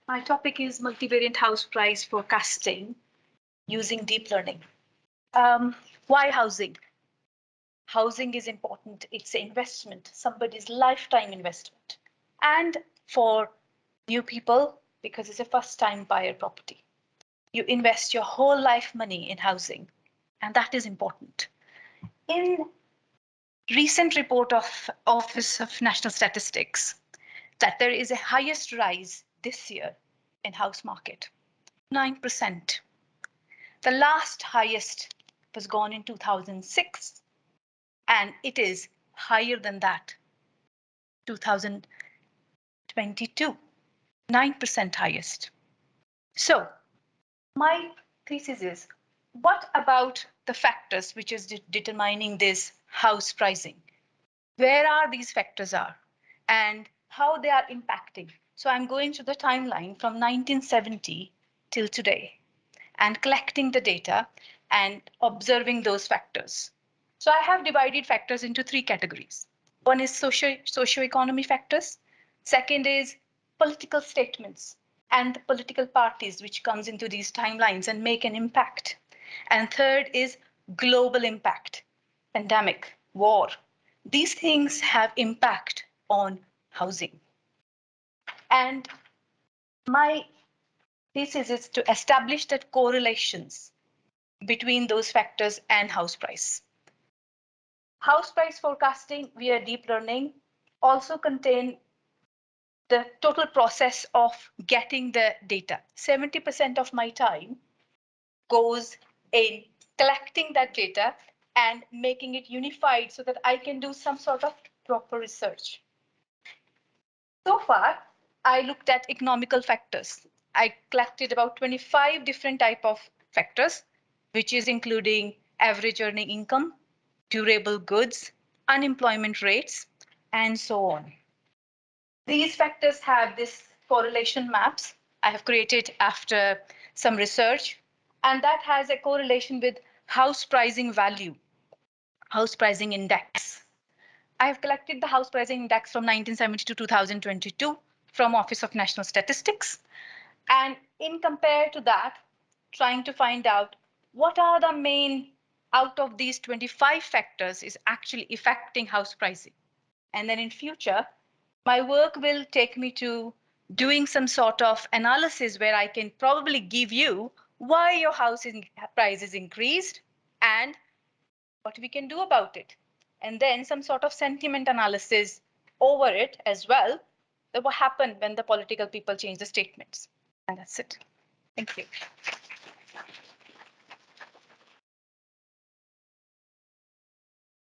My topic is multivariate house price forecasting using deep learning. Why housing? Housing is important. It's an investment, somebody's lifetime investment. And for new people, because it's a first time buyer property, you invest your whole life money in housing, and that is important. In recent report of Office of National Statistics, that there is a highest rise this year in house market, 9%. The last highest was gone in 2006, and it is higher than that, 2022, 9% highest. So my thesis is, what about the factors which is determining this house pricing? Where are these factors are and how they are impacting? So I'm going through the timeline from 1970 till today and collecting the data and observing those factors. So I have divided factors into three categories. One is socio-economy factors. Second is political statements and the political parties which comes into these timelines and make an impact. And third is global impact, pandemic, war. These things have impact on housing. And my thesis is to establish that correlations between those factors and house price. House price forecasting via deep learning also contain the total process of getting the data. 70% of my time goes in collecting that data and making it unified so that I can do some sort of proper research. So far, I looked at economical factors. I collected about 25 different type of factors, which is including average earning income, durable goods, unemployment rates, and so on. These factors have this correlation maps I have created after some research, and that has a correlation with house pricing value, house pricing index. I have collected the house pricing index from 1970 to 2022 from Office of National Statistics. And in compare to that, trying to find out what are the main out of these 25 factors is actually affecting house pricing. And then in future, my work will take me to doing some sort of analysis where I can probably give you why your house price is increased and what we can do about it. And then some sort of sentiment analysis over it as well, that what happened when the political people change the statements. And that's it. Thank you.